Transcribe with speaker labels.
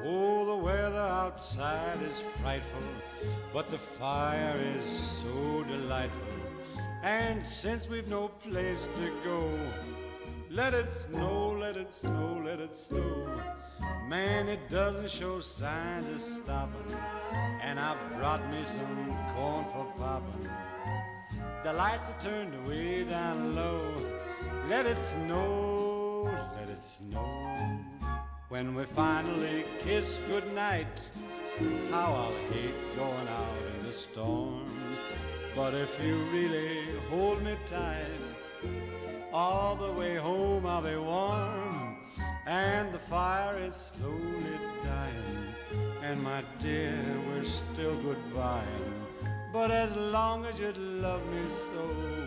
Speaker 1: Oh, the weather outside is frightful, but the fire is so delightful. And since we've no place to go, let it snow, let it snow, let it snow. Man, it doesn't show signs of stopping, and I brought me some corn for popping. The lights are turned way down low. Let it snow, let it snow. When we finally kiss goodnight, how I'll hate going out in the storm. But if you really hold me tight, all the way home I'll be warm. And the fire is slowly dying, and my dear, we're still goodbying. But as long as you love me so,